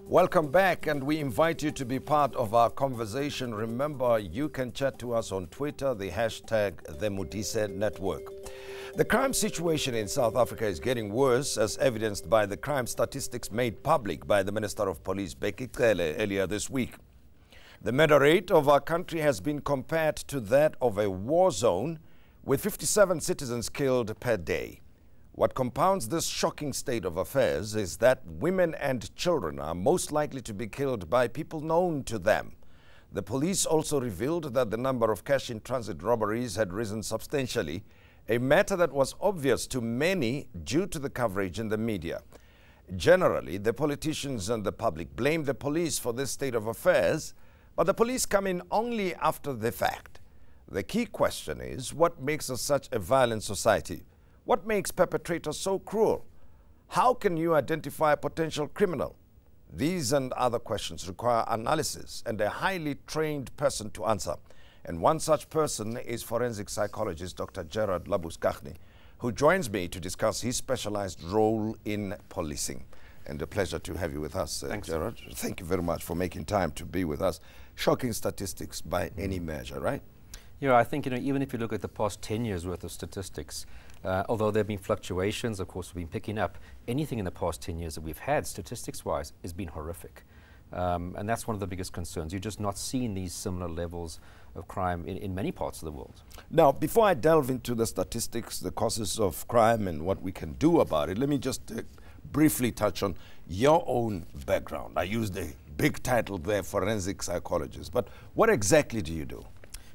Welcome back, and we invite you to be part of our conversation. Remember, you can chat to us on Twitter, the hashtag the Modise Network. The crime situation in South Africa is getting worse, as evidenced by the crime statistics made public by the Minister of Police, Bheki Cele, earlier this week. The murder rate of our country has been compared to that of a war zone, with 57 citizens killed per day. What compounds this shocking state of affairs is that women and children are most likely to be killed by people known to them. The police also revealed that the number of cash-in-transit robberies had risen substantially, a matter that was obvious to many due to the coverage in the media. Generally, the politicians and the public blame the police for this state of affairs, but the police come in only after the fact. The key question is, what makes us such a violent society? What makes perpetrators so cruel? How can you identify a potential criminal? These and other questions require analysis and a highly trained person to answer. And one such person is forensic psychologist Dr. Gerard Labuschagne, who joins me to discuss his specialized role in policing. And a pleasure to have you with us, Gerard. Thank you very much for making time to be with us. Shocking statistics by any measure, right? Yeah, I think, even if you look at the past 10 years worth of statistics, although there have been fluctuations, of course, we've been picking up, anything in the past 10 years that we've had, statistics-wise, has been horrific. And that's one of the biggest concerns. You're just not seeing these similar levels of crime in many parts of the world. Now, before I delve into the statistics, the causes of crime, and what we can do about it, let me just briefly touch on your own background. I used a big title there, forensic psychologist, but what exactly do you do?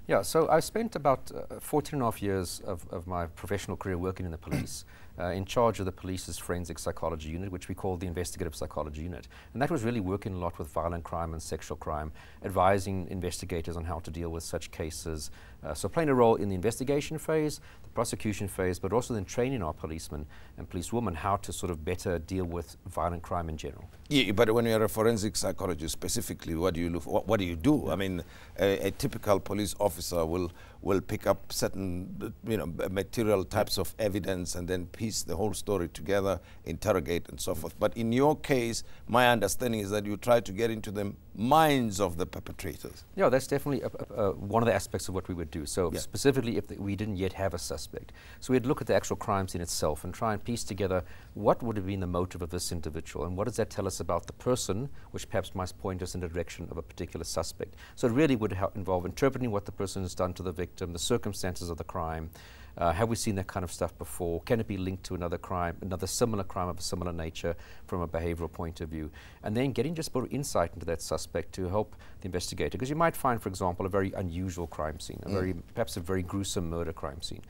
Yeah, so I spent about 14 and a half years of my professional career working in the police, in charge of the police's forensic psychology unit, which we call the investigative psychology unit. And that was really working a lot with violent crime and sexual crime, advising investigators on how to deal with such cases. So playing a role in the investigation phase, the prosecution phase, but also then training our policemen and policewomen how to sort of better deal with violent crime in general. Yeah, but when you're a forensic psychologist specifically, what do you look for? What do you do? I mean, a typical police officer will pick up certain material types of evidence and then piece the whole story together, interrogate and so forth. But in your case, my understanding is that you try to get into the minds of the perpetrators. Yeah, that's definitely one of the aspects of what we would do. So specifically if we didn't yet have a suspect. So we'd look at the actual crime scene itself and try and piece together what would have been the motive of this individual and what does that tell us about the person, which perhaps might point us in the direction of a particular suspect. So it really would involve interpreting what the person has done to the victim, the circumstances of the crime. Have we seen that kind of stuff before? Can it be linked to another crime, another similar crime of a similar nature from a behavioral point of view? And then getting just a bit of insight into that suspect to help the investigator. Because you might find, for example, a very unusual crime scene, perhaps a very gruesome murder crime scene.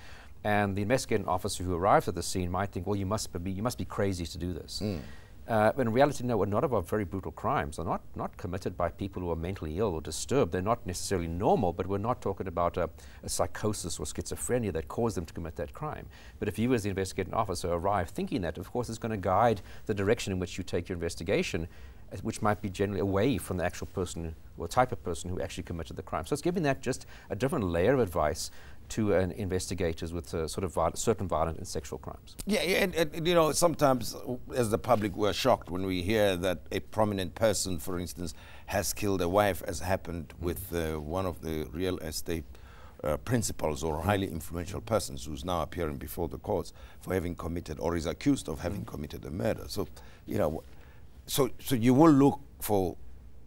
And the investigating officer who arrives at the scene might think, well, you must be crazy to do this. But in reality, no, a lot of our very brutal crimes are not committed by people who are mentally ill or disturbed. They're not necessarily normal, but we're not talking about a psychosis or schizophrenia that caused them to commit that crime. But if you as the investigating officer arrive thinking that, of course, it's going to guide the direction in which you take your investigation, which might be generally away from the actual person or type of person who actually committed the crime. So it's giving that just a different layer of advice to investigators with certain violent and sexual crimes. Yeah, and sometimes as the public we're shocked when we hear that a prominent person, for instance, has killed a wife, as happened with one of the real estate principals or highly influential persons who's now appearing before the courts for having committed or is accused of having committed a murder. So, so you will look for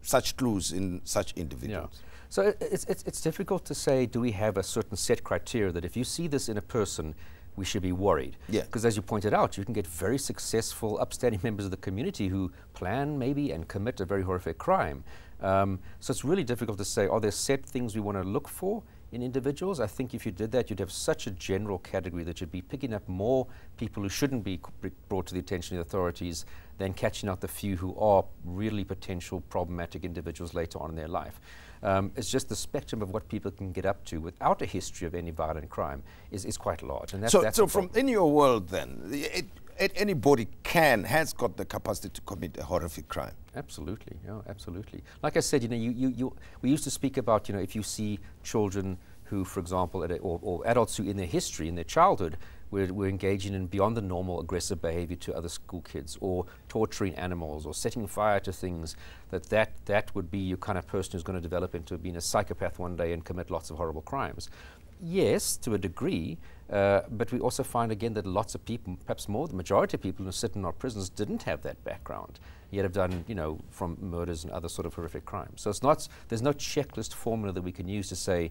such clues in such individuals. Yeah. So it's difficult to say, do we have a certain set criteria that if you see this in a person, we should be worried? Yeah. Because as you pointed out, you can get very successful, upstanding members of the community who plan maybe and commit a very horrific crime. So it's really difficult to say, are there set things we want to look for in individuals? I think if you did that, you'd have such a general category that you'd be picking up more people who shouldn't be brought to the attention of the authorities than catching out the few who are really potential problematic individuals later on in their life. It's just the spectrum of what people can get up to without a history of any violent crime is quite large. And that's so from in your world then, anybody has got the capacity to commit a horrific crime? Absolutely, yeah, absolutely. Like I said, we used to speak about, if you see children who, for example, or adults who in their history, in their childhood, we're engaging in beyond the normal aggressive behavior to other school kids, or torturing animals, or setting fire to things, that would be your kind of person who's going to develop into being a psychopath one day and commit lots of horrible crimes. Yes, to a degree, but we also find again that lots of people, perhaps more, the majority of people who sit in our prisons didn't have that background, yet have done, you know, from murders and other sort of horrific crimes. So it's not, there's no checklist formula that we can use to say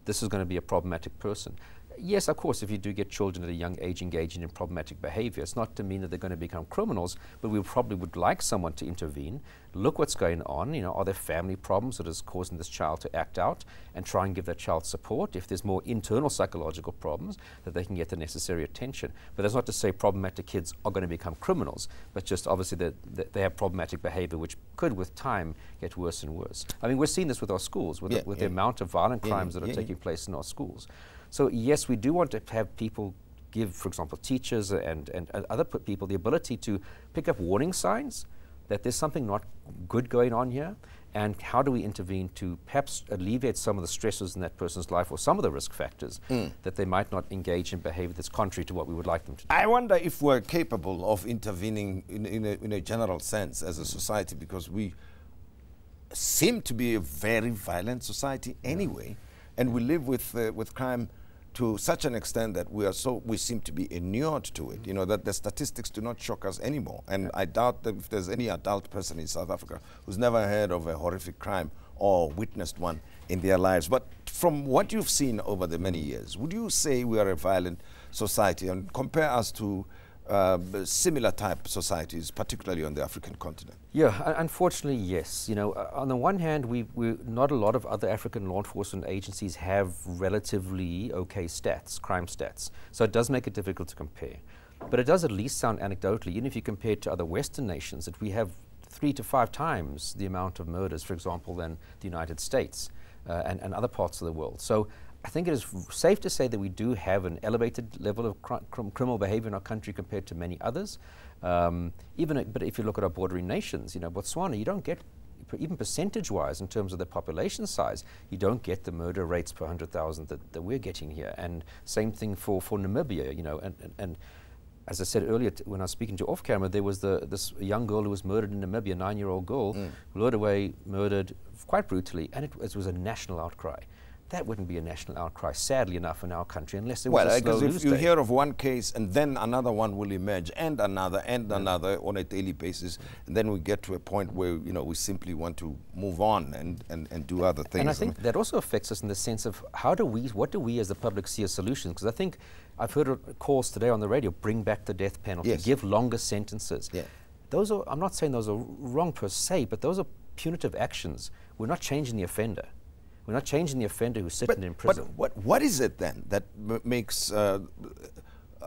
this is going to be a problematic person. Yes, of course, if you do get children at a young age engaging in problematic behavior, it's not to mean that they're going to become criminals, but we probably would like someone to intervene, look what's going on, you know, are there family problems that is causing this child to act out, and try and give that child support. If there's more internal psychological problems, that they can get the necessary attention. But that's not to say problematic kids are going to become criminals, but just obviously that they have problematic behavior, which could, with time, get worse and worse. I mean, we're seeing this with our schools, with the amount of violent crimes that are taking place in our schools. So yes, we do want to have people give, for example, teachers and other people the ability to pick up warning signs that there's something not good going on here, and how do we intervene to perhaps alleviate some of the stresses in that person's life, or some of the risk factors that they might not engage in behavior that's contrary to what we would like them to do. I wonder if we're capable of intervening in a general sense as a society, because we seem to be a very violent society anyway, and we live with crime to such an extent that we seem to be inured to it, you know, that the statistics do not shock us anymore. And I doubt that if there's any adult person in South Africa who's never heard of a horrific crime or witnessed one in their lives. But from what you've seen over the many years, would you say we are a violent society, and compare us to similar type societies, particularly on the African continent? Yeah, unfortunately, yes. You know, on the one hand, not a lot of other African law enforcement agencies have relatively okay stats, crime stats. So it does make it difficult to compare. But it does at least sound anecdotally, even if you compare it to other Western nations, that we have 3 to 5 times the amount of murders, for example, than the United States and other parts of the world. So I think it is safe to say that we do have an elevated level of criminal behavior in our country compared to many others. But if you look at our bordering nations, you know, Botswana, you don't get, even percentage-wise in terms of the population size, you don't get the murder rates per 100,000 that we're getting here. And same thing for Namibia, you know, and as I said earlier when I was speaking to you off camera, there was this young girl who was murdered in Namibia, a 9-year-old girl, lured away, murdered quite brutally, and it was a national outcry. That wouldn't be a national outcry, sadly enough, in our country, unless there was a slow news day. Well, because if you hear of one case and then another one will emerge, and another on a daily basis, and then we get to a point where, you know, we simply want to move on and do other things. And I think that also affects us in the sense of what do we as the public see as solutions? Because I think I've heard calls today on the radio, bring back the death penalty, give longer sentences. Yeah. Those are, I'm not saying those are wrong per se, but those are punitive actions. We're not changing the offender. We're not changing the offender who's sitting in prison. But what is it then that makes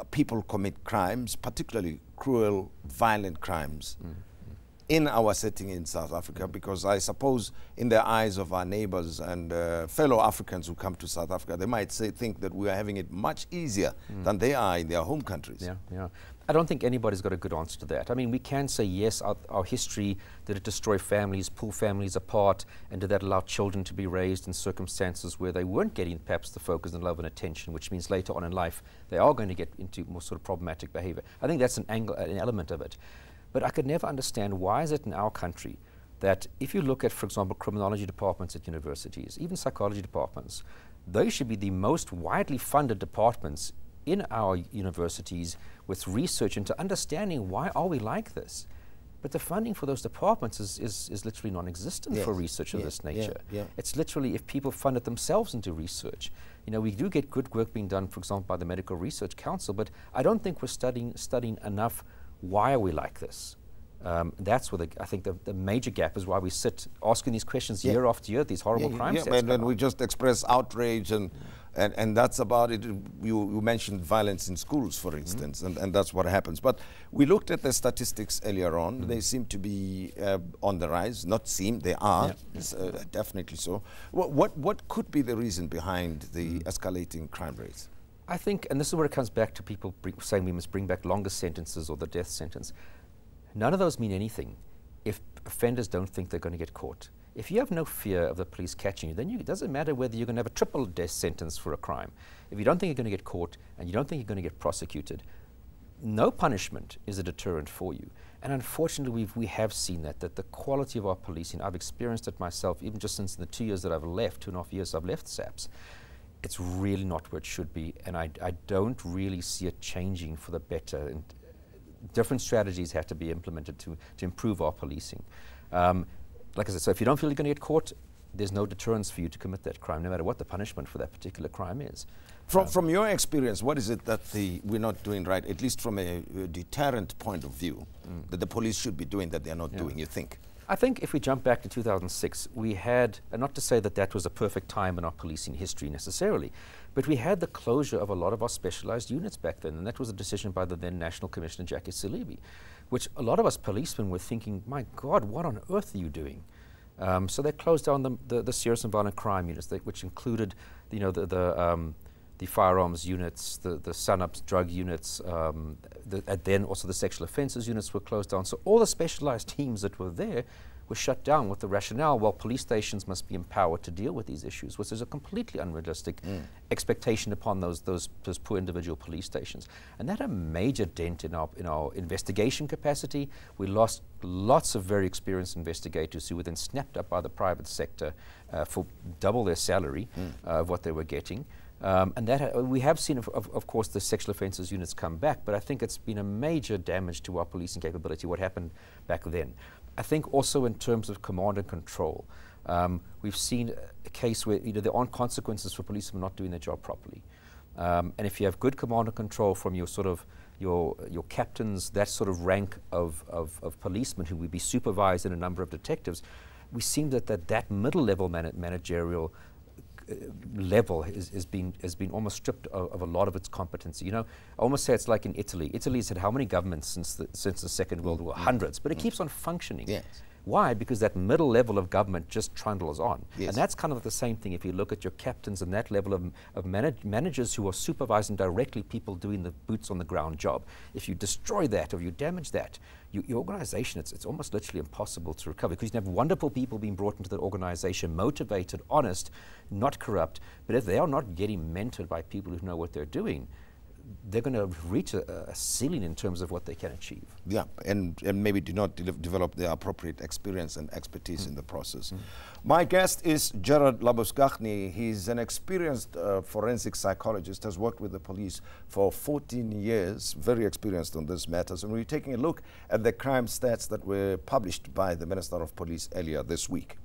people commit crimes, particularly cruel, violent crimes, in our setting in South Africa? Because I suppose in the eyes of our neighbors and fellow Africans who come to South Africa, they might think that we are having it much easier than they are in their home countries. Yeah, yeah. I don't think anybody's got a good answer to that. I mean, we can say, yes, our history, did it destroy families, pull families apart, and did that allow children to be raised in circumstances where they weren't getting perhaps the focus and love and attention, which means later on in life they are going to get into more sort of problematic behavior. I think that's an element of it. But I could never understand, why is it in our country that if you look at, for example, criminology departments at universities, even psychology departments, they should be the most widely funded departments in our universities with research into understanding why are we like this. But the funding for those departments is literally non-existent for research of this nature. It's literally if people fund it themselves into research. You know, we do get good work being done, for example, by the Medical Research Council, but I don't think we're studying enough why are we like this. That's where I think the major gap is, why we sit asking these questions year after year, these horrible crimes. And we just express outrage and that's about it. You mentioned violence in schools, for instance, and that's what happens. But we looked at the statistics earlier on. They seem to be on the rise. Not seem, they are, definitely so. What could be the reason behind the escalating crime rates? I think, and this is where it comes back to people saying we must bring back longer sentences or the death sentence. None of those mean anything if offenders don't think they're going to get caught. If you have no fear of the police catching you, then it doesn't matter whether you're going to have a triple death sentence for a crime. If you don't think you're going to get caught and you don't think you're going to get prosecuted, no punishment is a deterrent for you. And unfortunately, we have seen that the quality of our policing, I've experienced it myself, even just since the 2 years that I've left, 2.5 years I've left SAPS, it's really not where it should be. And I don't really see it changing for the better. And different strategies have to be implemented to improve our policing. Like I said, so if you don't feel you're going to get caught, there's no deterrence for you to commit that crime, no matter what the punishment for that particular crime is. From your experience, what is it that we're not doing right, at least from a deterrent point of view, that the police should be doing that they're not doing, you think? I think if we jump back to 2006, we had, and not to say that that was a perfect time in our policing history necessarily, but we had the closure of a lot of our specialized units back then, and that was a decision by the then National Commissioner, Jackie Salibi, which a lot of us policemen were thinking, my God, what on earth are you doing? So they closed down the serious and violent crime units, which included, you know, the firearms units, the sun-ups drug units, and then also the sexual offences units were closed down. So all the specialised teams that were there were shut down with the rationale, well, police stations must be empowered to deal with these issues, which is a completely unrealistic expectation upon those poor individual police stations. And that had a major dent in our investigation capacity. We lost lots of very experienced investigators who were then snapped up by the private sector for double their salary of what they were getting. And that we have seen, of course, the sexual offences units come back, but I think it's been a major damage to our policing capability, what happened back then. I think also in terms of command and control, we've seen a case where there aren't consequences for policemen not doing their job properly. And if you have good command and control from your sort of your captains, that sort of rank of policemen who would be supervised in a number of detectives, we seem that middle level managerial level has been almost stripped of a lot of its competency. You know, I almost say it's like in Italy. Italy's had how many governments since the Second World War? Hundreds, but it keeps on functioning. Yes. Why? Because that middle level of government just trundles on. Yes. And that's kind of the same thing if you look at your captains and that level of managers who are supervising directly people doing the boots on the ground job. If you destroy that or you damage that, your organization, it's almost literally impossible to recover, because you can have wonderful people being brought into the organization, motivated, honest, not corrupt, but if they are not getting mentored by people who know what they're doing, they're going to reach a ceiling in terms of what they can achieve. Yeah, and maybe do not develop the appropriate experience and expertise in the process. My guest is Gerard Labuschagne. He's an experienced forensic psychologist, has worked with the police for 14 years, very experienced on these matters. And we're taking a look at the crime stats that were published by the Minister of Police earlier this week.